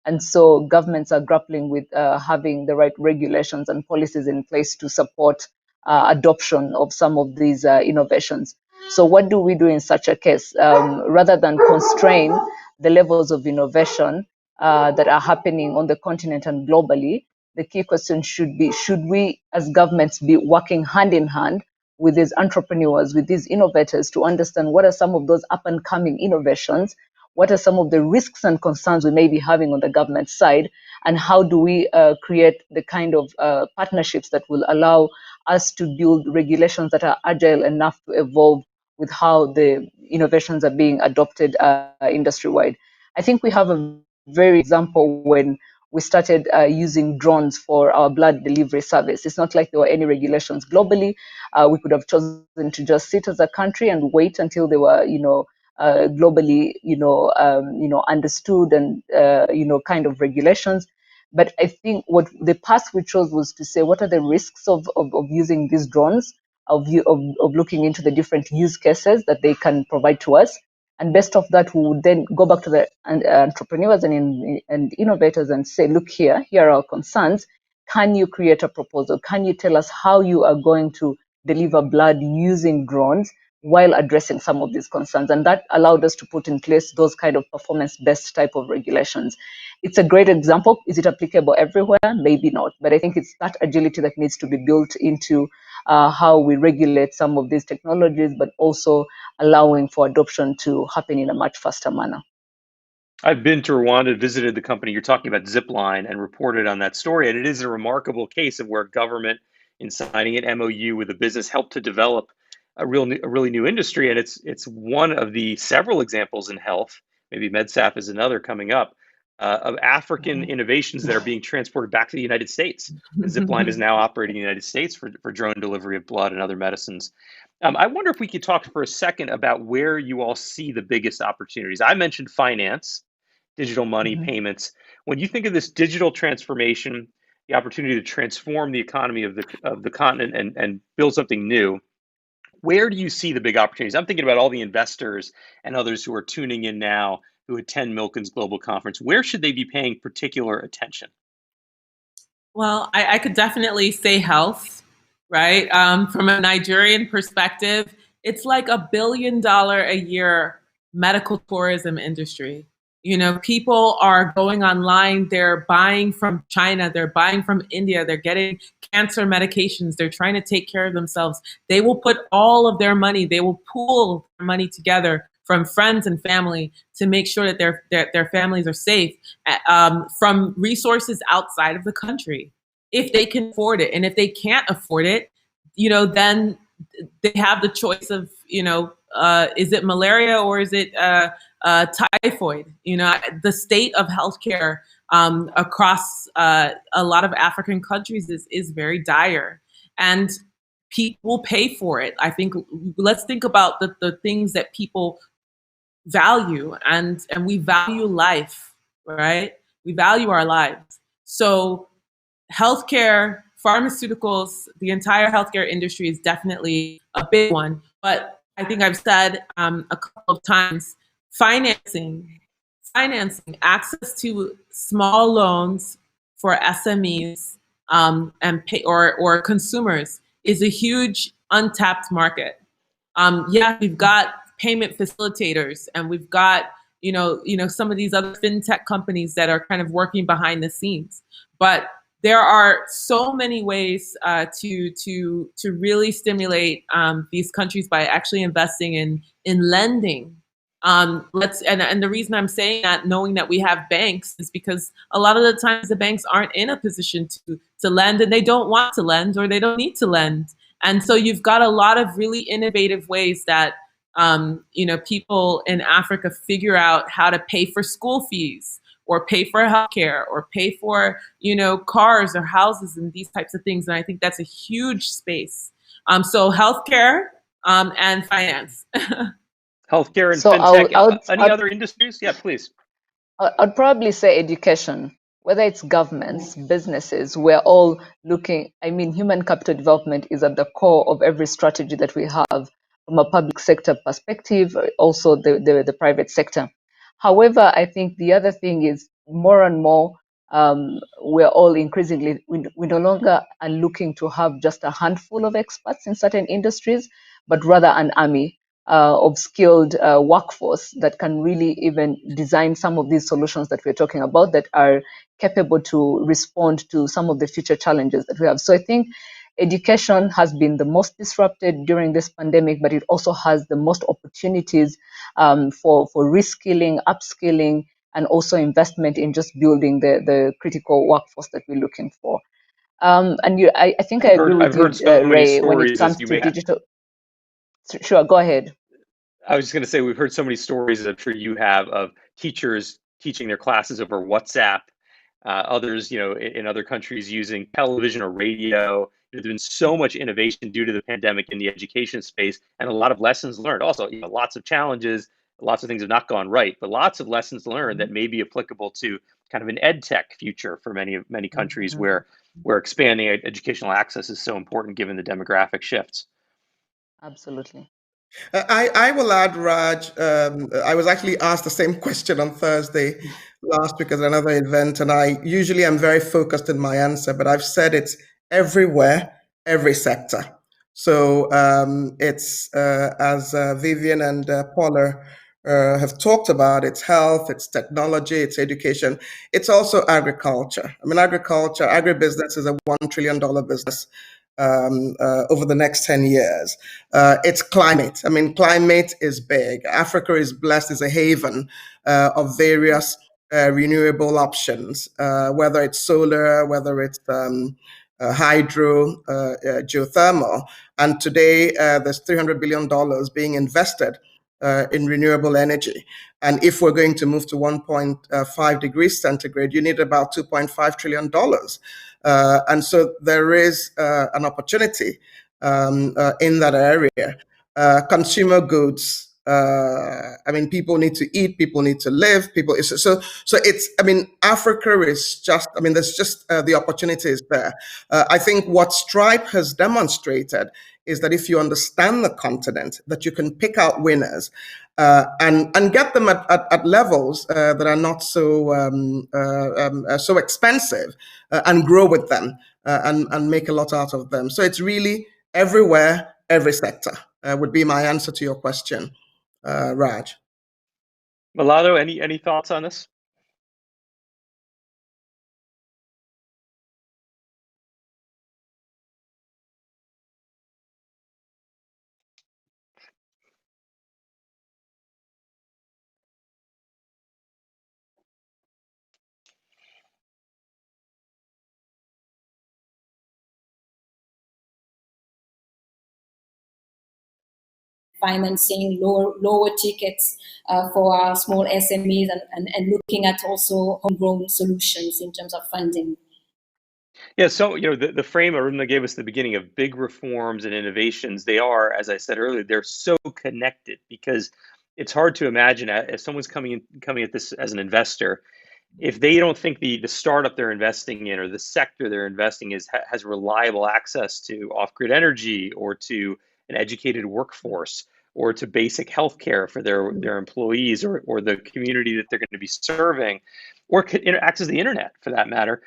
And so governments are grappling with having the right regulations and policies in place to support adoption of some of these innovations. So what do we do in such a case? Rather than constrain the levels of innovation that are happening on the continent and globally, the key question should be, should we as governments be working hand in hand with these entrepreneurs, with these innovators, to understand what are some of those up and coming innovations, what are some of the risks and concerns we may be having on the government side, and how do we create the kind of partnerships that will allow us to build regulations that are agile enough to evolve with how the innovations are being adopted industry-wide. I think we have a very example when we started using drones for our blood delivery service. It's not like there were any regulations globally. We could have chosen to just sit as a country and wait until they were, globally, understood and, kind of regulations. But I think what the path we chose was to say, what are the risks of using these drones, of looking into the different use cases that they can provide to us. And based off that, we would then go back to the entrepreneurs and innovators and say, look here are our concerns. Can you create a proposal? Can you tell us how you are going to deliver blood using drones while addressing some of these concerns? And that allowed us to put in place those kind of performance-based type of regulations. It's a great example. Is it applicable everywhere? Maybe not. But I think it's that agility that needs to be built into how we regulate some of these technologies, but also allowing for adoption to happen in a much faster manner. I've been to Rwanda, visited the company you're talking about, Zipline, and reported on that story. And it is a remarkable case of where government, in signing an MOU with a business, helped to develop a really new industry. And it's one of the several examples in health, maybe MedSap is another coming up, of African innovations that are being transported back to the United States. And Zipline is now operating in the United States for drone delivery of blood and other medicines. I wonder if we could talk for a second about where you all see the biggest opportunities. I mentioned finance, digital money, payments. When you think of this digital transformation, the opportunity to transform the economy of the continent and build something new, where do you see the big opportunities? I'm thinking about all the investors and others who are tuning in now who attend Milken's Global Conference. Where should they be paying particular attention? Well, I could definitely say health, right? From a Nigerian perspective, it's like $1 billion a year medical tourism industry. People are going online, they're buying from China, they're buying from India, they're getting cancer medications, they're trying to take care of themselves. They will put all of their money, they will pool their money together from friends and family to make sure that their families are safe from resources outside of the country, if they can afford it. And if they can't afford it, then they have the choice of, is it malaria or is it typhoid? The state of healthcare across a lot of African countries is very dire, and people will pay for it. I think let's think about the things that people value, and we value life, right? We value our lives. So healthcare, pharmaceuticals, the entire healthcare industry is definitely a big one. But I think I've said a couple of times, financing, access to small loans for SMEs and pay, or consumers is a huge untapped market. We've got payment facilitators, and we've got some of these other fintech companies that are kind of working behind the scenes, but there are so many ways to really stimulate these countries by actually investing in lending. And the reason I'm saying that, knowing that we have banks, is because a lot of the times the banks aren't in a position to lend, and they don't want to lend, or they don't need to lend. And so you've got a lot of really innovative ways that people in Africa figure out how to pay for school fees, or pay for healthcare, or pay for cars or houses and these types of things. And I think that's a huge space. So healthcare and finance. Healthcare and fintech. Any other industries? Yeah, please. I'd probably say education. Whether it's governments, businesses, we're all looking. Human capital development is at the core of every strategy that we have, from a public sector perspective, also the private sector. However, I think the other thing is, more and more, we're all increasingly, we no longer are looking to have just a handful of experts in certain industries, but rather an army of skilled workforce that can really even design some of these solutions that we're talking about, that are capable to respond to some of the future challenges that we have. So I think education has been the most disrupted during this pandemic, but it also has the most opportunities for reskilling, upskilling, and also investment in just building the critical workforce that we're looking for. I think I agree with you, Ray, when it comes to digital. Sure, go ahead. I was just going to say, we've heard so many stories, I'm sure you have, of teachers teaching their classes over WhatsApp others, in other countries using television or radio. There's been so much innovation due to the pandemic in the education space, and a lot of lessons learned. Also, lots of challenges, lots of things have not gone right, but lots of lessons learned that may be applicable to kind of an ed tech future for many countries where expanding educational access is so important given the demographic shifts. Absolutely. I will add, Raj. I was actually asked the same question on Thursday last week at another event, and I usually am very focused in my answer, but I've said it's everywhere, every sector. So it's as Vivian and Paula have talked about, it's health, it's technology, it's education, it's also agriculture. I mean, agribusiness is a $1 trillion business over the next 10 years. It's climate. I mean, climate is big. Africa is blessed as a haven of various renewable options, whether it's solar, whether it's hydro, geothermal. And today, there's $300 billion being invested in renewable energy. And if we're going to move to 1.5 degrees centigrade, you need about $2.5 trillion. And so there is an opportunity in that area. Consumer goods. I mean, people need to eat. People need to live. So it's. I mean, Africa is just. I mean, there's just the opportunity is there. I think what Stripe has demonstrated is that if you understand the continent, that you can pick out winners and get them at levels that are not so expensive, and grow with them and make a lot out of them. So it's really everywhere, every sector would be my answer to your question, Raj. Milado, any thoughts on this? Financing, lower tickets for our small SMEs, and looking at also homegrown solutions in terms of funding. Yeah, so the frame Aruna gave us at the beginning of big reforms and innovations, they are, as I said earlier, they're so connected, because it's hard to imagine if someone's coming at this as an investor, if they don't think the startup they're investing in or the sector they're investing in has reliable access to off-grid energy, or to an educated workforce, or to basic health care for their employees, or the community that they're going to be serving, or access to the internet for that matter,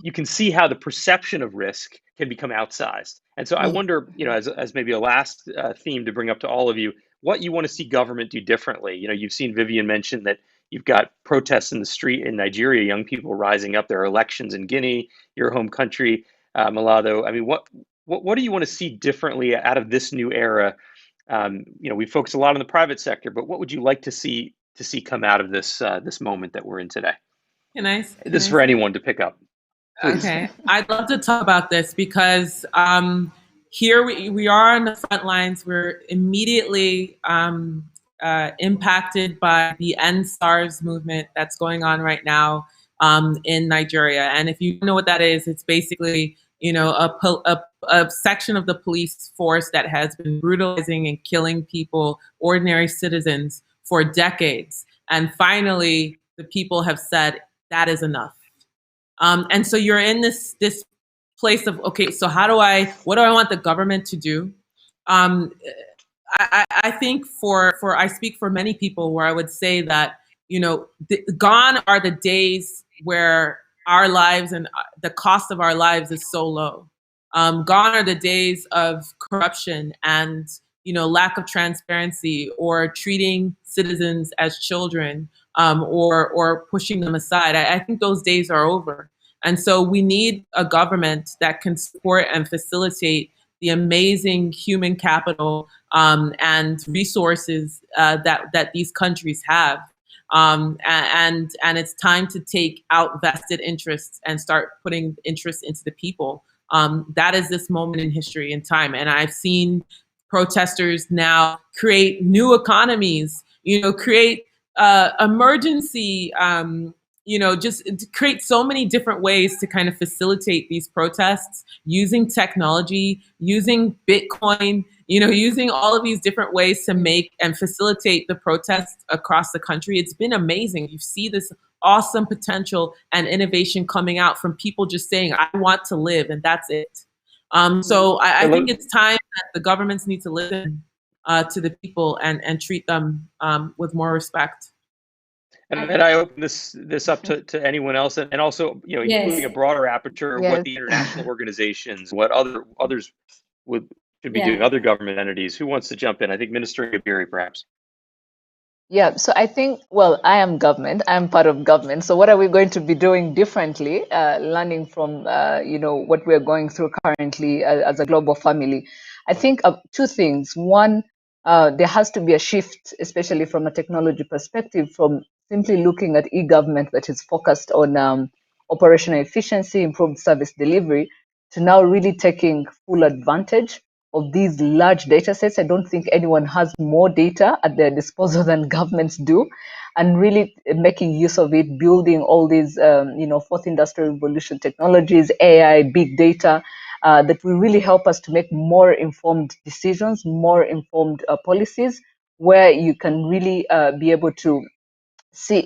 you can see how the perception of risk can become outsized. And so I wonder, as maybe a last theme to bring up to all of you, what you want to see government do differently. You've seen Vivian mention that you've got protests in the street in Nigeria, young people rising up. There are elections in Guinea, your home country, Milado. I mean, what do you want to see differently out of this new era? We focus a lot on the private sector, but what would you like to see come out of this moment that we're in today? This is for anyone to pick up. Please. Okay, I'd love to talk about this because here we are on the front lines. We're immediately impacted by the End SARS movement that's going on right now in Nigeria. And if you know what that is, it's basically a section of the police force that has been brutalizing and killing people, ordinary citizens, for decades. And finally, the people have said that is enough. And so you're in this place of, okay, so what do I want the government to do? I think I speak for many people where I would say that, gone are the days where our lives and the cost of our lives is so low. Gone are the days of corruption and, lack of transparency, or treating citizens as children, or pushing them aside. I think those days are over. And so we need a government that can support and facilitate the amazing human capital and resources that these countries have. And it's time to take out vested interests and start putting interest into the people. That is this moment in history and time. And I've seen protesters now create new economies, create emergency just to create so many different ways to kind of facilitate these protests using technology, using Bitcoin, using all of these different ways to make and facilitate the protests across the country. It's been amazing. You see this awesome potential and innovation coming out from people just saying, I want to live, and that's it. So I think it's time that the governments need to listen to the people and treat them with more respect. And I open this up to anyone else, and also including a broader aperture of what the international organizations, what others should be doing, other government entities. Who wants to jump in? I think Minister Gabiri, perhaps. Yeah, so I think, well, I am government. I'm part of government. So what are we going to be doing differently, learning from, what we're going through currently as a global family? I think two things. One, there has to be a shift, especially from a technology perspective, from simply looking at e-government that is focused on operational efficiency, improved service delivery, to now really taking full advantage of these large data sets. I don't think anyone has more data at their disposal than governments do, and really making use of it, building all these, fourth industrial revolution technologies, AI, big data, that will really help us to make more informed decisions, more informed policies, where you can really be able to see,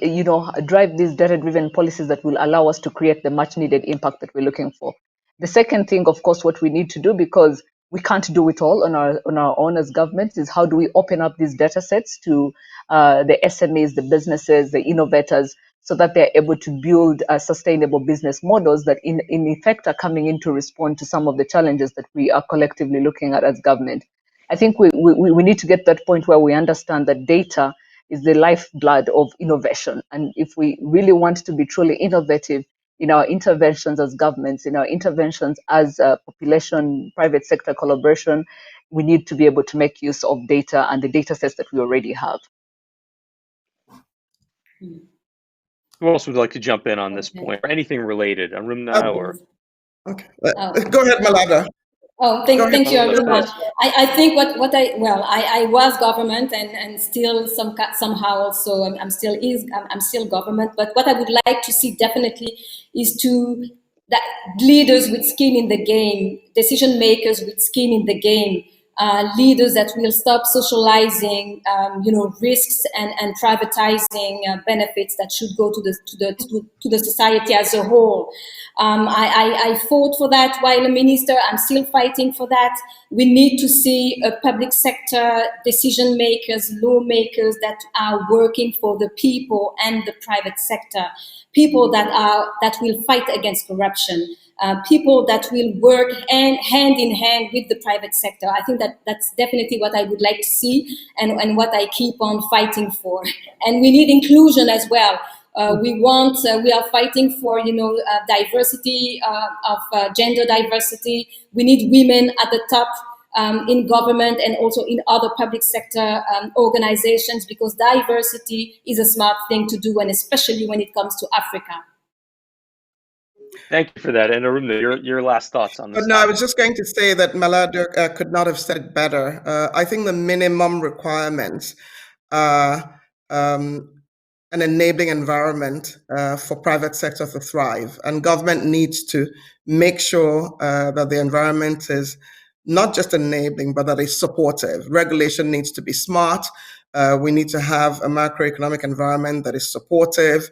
drive these data-driven policies that will allow us to create the much-needed impact that we're looking for. The second thing, of course, what we need to do, because we can't do it all on our own as governments, is how do we open up these data sets to the SMEs, the businesses, the innovators, so that they're able to build sustainable business models that in effect are coming in to respond to some of the challenges that we are collectively looking at as government. I think we need to get to that point where we understand that data is the lifeblood of innovation. And if we really want to be truly innovative in our interventions as governments, in our interventions as population, private sector collaboration, we need to be able to make use of data and the data sets that we already have. Who else would like to jump in on this point, or anything related? Arumna or? Okay, go ahead, Malada. Oh, thank you very much. I think I was government and still somehow also I'm still government. But what I would like to see definitely is that leaders with skin in the game, decision makers with skin in the game, leaders that will stop socializing, risks and privatizing benefits that should go to the society as a whole. I fought for that while a minister. I'm still fighting for that. We need to see a public sector decision makers, lawmakers that are working for the people and the private sector. People that will fight against corruption. People that will work hand in hand with the private sector. I think that's definitely what I would like to see and what I keep on fighting for. And we need inclusion as well. We are fighting for, diversity of gender diversity. We need women at the top in government and also in other public sector organizations, because diversity is a smart thing to do, and especially when it comes to Africa. Thank you for that. And Arumna, your last thoughts on this? No, I was just going to say that Malada could not have said it better. I think the minimum requirements are an enabling environment for private sector to thrive, and government needs to make sure that the environment is not just enabling, but that it's supportive. Regulation needs to be smart. We need to have a macroeconomic environment that is supportive.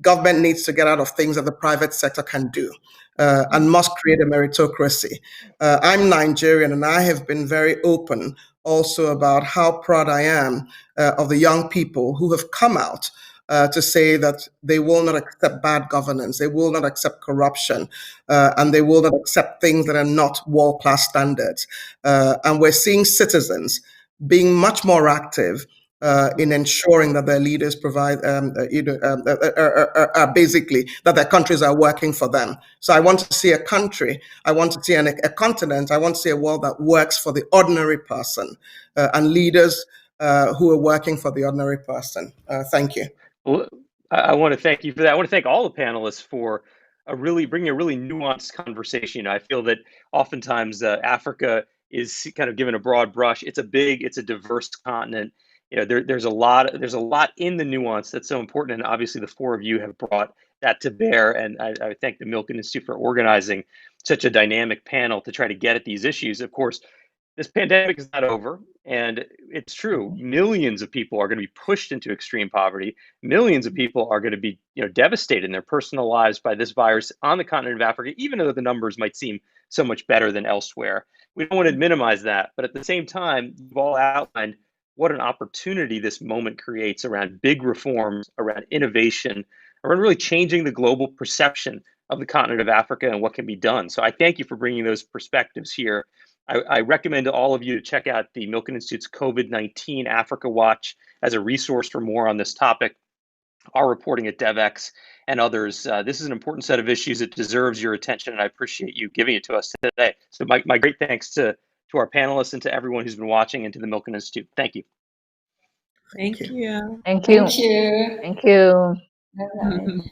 Government needs to get out of things that the private sector can do and must create a meritocracy. I'm Nigerian, and I have been very open also about how proud I am of the young people who have come out to say that they will not accept bad governance, they will not accept corruption, and they will not accept things that are not world-class standards. And we're seeing citizens being much more active in ensuring that their leaders provide, basically that their countries are working for them. So I want to see a country, I want to see a continent, I want to see a world that works for the ordinary person and leaders who are working for the ordinary person. Thank you. Well, I want to thank you for that. I want to thank all the panelists for bringing a really nuanced conversation. I feel that oftentimes Africa is kind of given a broad brush. It's a diverse continent. there's a lot in the nuance that's so important, and obviously the four of you have brought that to bear. And I thank the Milken Institute for organizing such a dynamic panel to try to get at these issues. Of course, this pandemic is not over, and it's true. Millions of people are going to be pushed into extreme poverty. Millions of people are going to be, devastated in their personal lives by this virus on the continent of Africa, even though the numbers might seem so much better than elsewhere. We don't want to minimize that, but at the same time, you've all outlined what an opportunity this moment creates around big reforms, around innovation, around really changing the global perception of the continent of Africa and what can be done. So I thank you for bringing those perspectives here. I recommend to all of you to check out the Milken Institute's COVID-19 Africa Watch as a resource for more on this topic, our reporting at DevEx and others. This is an important set of issues. It deserves your attention, and I appreciate you giving it to us today. So my great thanks to our panelists and to everyone who's been watching, and to the Milken Institute. Thank you. Thank you. Thank you. Thank you. Thank you. Bye-bye.